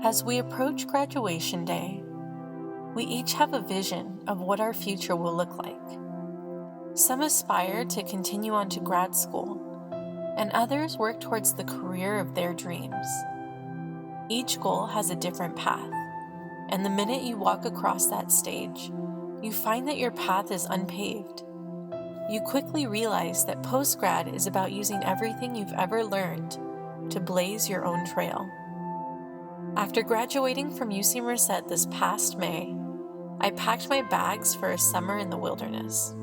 As we approach graduation day, we each have a vision of what our future will look like. Some aspire to continue on to grad school, and others work towards the career of their dreams. Each goal has a different path, and the minute you walk across that stage, you find that your path is unpaved. You quickly realize that post-grad is about using everything you've ever learned to blaze your own trail. After graduating from UC Merced this past May, I packed my bags for a summer in the wilderness.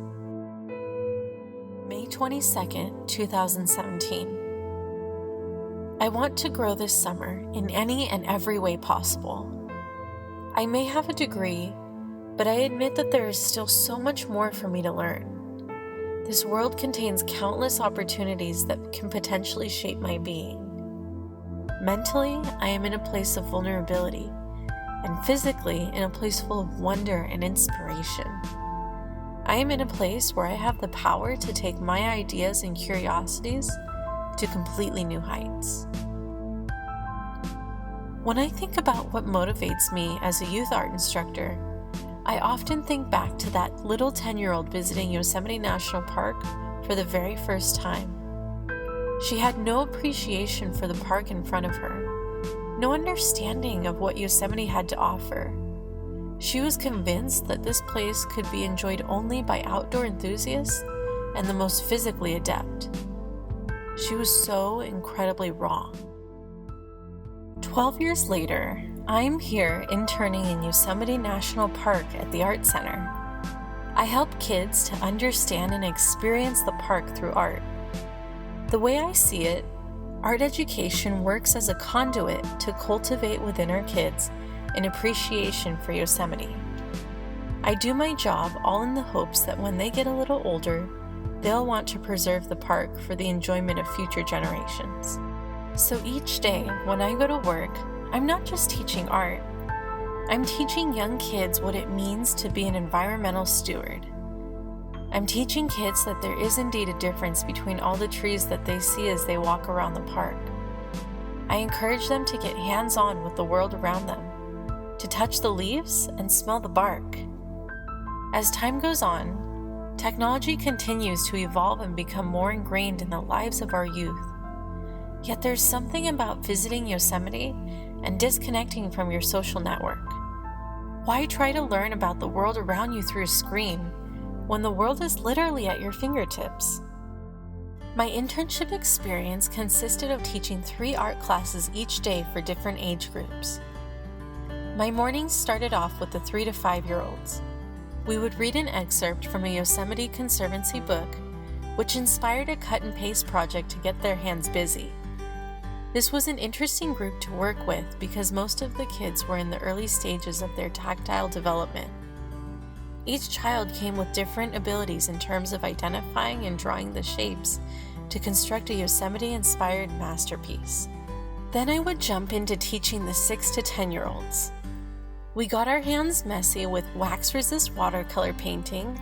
May 22nd, 2017. I want to grow this summer in any and every way possible. I may have a degree, but I admit that there is still so much more for me to learn. This world contains countless opportunities that can potentially shape my being. Mentally, I am in a place of vulnerability, and physically in a place full of wonder and inspiration. I am in a place where I have the power to take my ideas and curiosities to completely new heights. When I think about what motivates me as a youth art instructor, I often think back to that little 10-year-old visiting Yosemite National Park for the very first time. She had no appreciation for the park in front of her, no understanding of what Yosemite had to offer. She was convinced that this place could be enjoyed only by outdoor enthusiasts and the most physically adept. She was so incredibly wrong. 12 years later, I'm here interning in Yosemite National Park at the Art Center. I help kids to understand and experience the park through art. The way I see it, art education works as a conduit to cultivate within our kids an appreciation for Yosemite. I do my job all in the hopes that when they get a little older, they'll want to preserve the park for the enjoyment of future generations. So each day when I go to work, I'm not just teaching art. I'm teaching young kids what it means to be an environmental steward. I'm teaching kids that there is indeed a difference between all the trees that they see as they walk around the park. I encourage them to get hands-on with the world around them, to touch the leaves and smell the bark. As time goes on, technology continues to evolve and become more ingrained in the lives of our youth. Yet there's something about visiting Yosemite and disconnecting from your social network. Why try to learn about the world around you through a screen when the world is literally at your fingertips? My internship experience consisted of teaching 3 art classes each day for different age groups. My mornings started off with the 3 to 5-year-olds. We would read an excerpt from a Yosemite Conservancy book, which inspired a cut and paste project to get their hands busy. This was an interesting group to work with because most of the kids were in the early stages of their tactile development. Each child came with different abilities in terms of identifying and drawing the shapes to construct a Yosemite-inspired masterpiece. Then I would jump into teaching the 6 to 10-year-olds. We got our hands messy with wax-resist watercolor painting,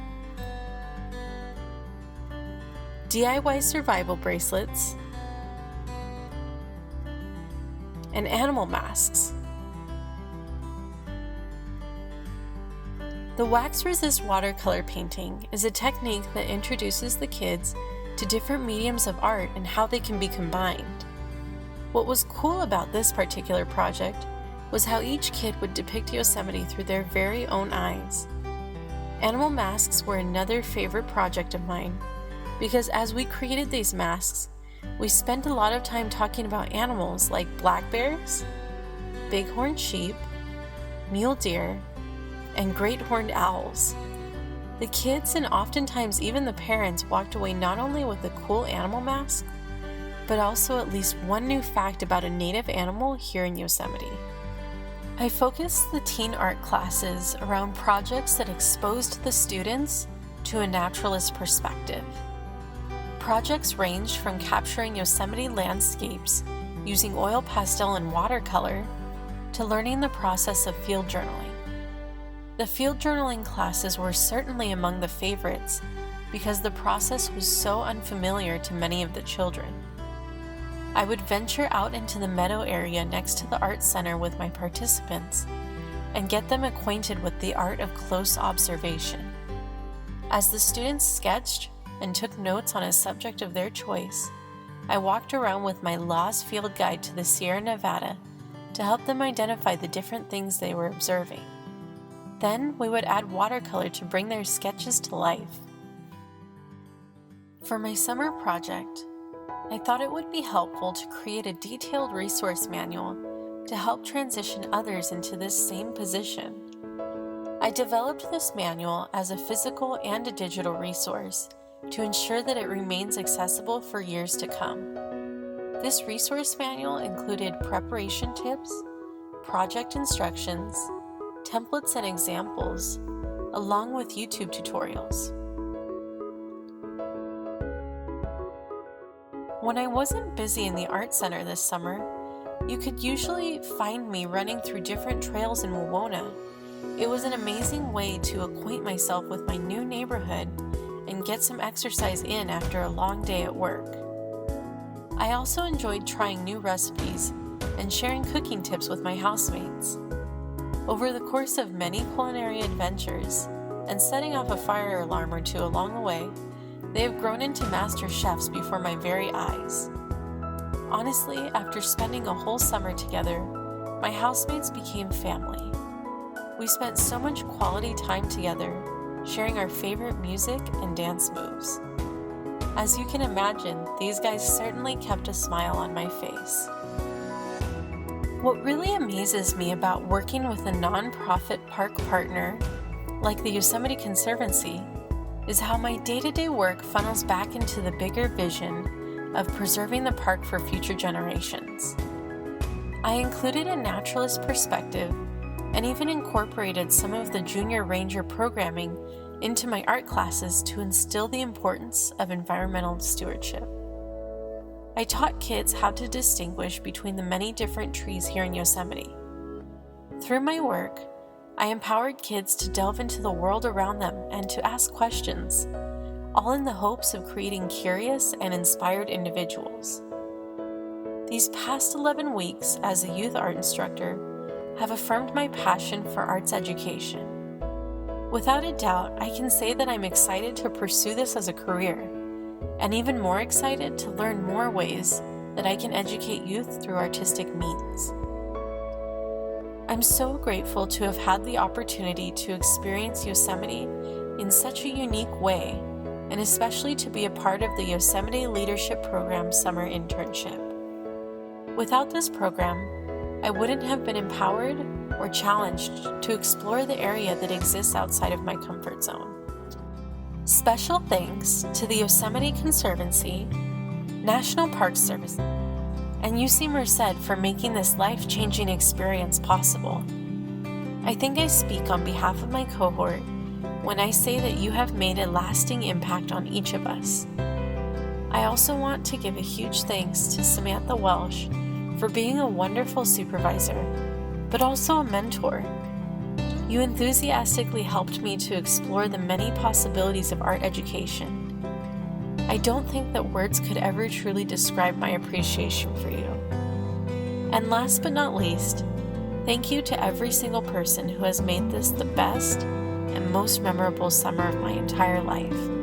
DIY survival bracelets, and animal masks. The wax-resist watercolor painting is a technique that introduces the kids to different mediums of art and how they can be combined. What was cool about this particular project was how each kid would depict Yosemite through their very own eyes. Animal masks were another favorite project of mine because as we created these masks, we spent a lot of time talking about animals like black bears, bighorn sheep, mule deer, and great horned owls. The kids and oftentimes even the parents walked away not only with a cool animal mask, but also at least one new fact about a native animal here in Yosemite. I focused the teen art classes around projects that exposed the students to a naturalist perspective. Projects ranged from capturing Yosemite landscapes using oil pastel and watercolor to learning the process of field journaling. The field journaling classes were certainly among the favorites because the process was so unfamiliar to many of the children. I would venture out into the meadow area next to the art center with my participants and get them acquainted with the art of close observation. As the students sketched and took notes on a subject of their choice, I walked around with my Lost Field Guide to the Sierra Nevada to help them identify the different things they were observing. Then we would add watercolor to bring their sketches to life. For my summer project, I thought it would be helpful to create a detailed resource manual to help transition others into this same position. I developed this manual as a physical and a digital resource to ensure that it remains accessible for years to come. This resource manual included preparation tips, project instructions, templates and examples, along with YouTube tutorials. When I wasn't busy in the art center this summer, you could usually find me running through different trails in Wawona. It was an amazing way to acquaint myself with my new neighborhood and get some exercise in after a long day at work. I also enjoyed trying new recipes and sharing cooking tips with my housemates. Over the course of many culinary adventures and setting off a fire alarm or two along the way, they have grown into master chefs before my very eyes. Honestly, after spending a whole summer together, my housemates became family. We spent so much quality time together, sharing our favorite music and dance moves. As you can imagine, these guys certainly kept a smile on my face. What really amazes me about working with a nonprofit park partner like the Yosemite Conservancy is how my day-to-day work funnels back into the bigger vision of preserving the park for future generations. I included a naturalist perspective and even incorporated some of the junior ranger programming into my art classes to instill the importance of environmental stewardship. I taught kids how to distinguish between the many different trees here in Yosemite. Through my work, I empowered kids to delve into the world around them and to ask questions, all in the hopes of creating curious and inspired individuals. These past 11 weeks as a youth art instructor have affirmed my passion for arts education. Without a doubt, I can say that I'm excited to pursue this as a career, and even more excited to learn more ways that I can educate youth through artistic means. I'm so grateful to have had the opportunity to experience Yosemite in such a unique way, and especially to be a part of the Yosemite Leadership Program summer internship. Without this program, I wouldn't have been empowered or challenged to explore the area that exists outside of my comfort zone. Special thanks to the Yosemite Conservancy, National Park Service, and UC Merced for making this life-changing experience possible. I think I speak on behalf of my cohort when I say that you have made a lasting impact on each of us. I also want to give a huge thanks to Samantha Welsh for being a wonderful supervisor, but also a mentor. You enthusiastically helped me to explore the many possibilities of art education. I don't think that words could ever truly describe my appreciation for you. And last but not least, thank you to every single person who has made this the best and most memorable summer of my entire life.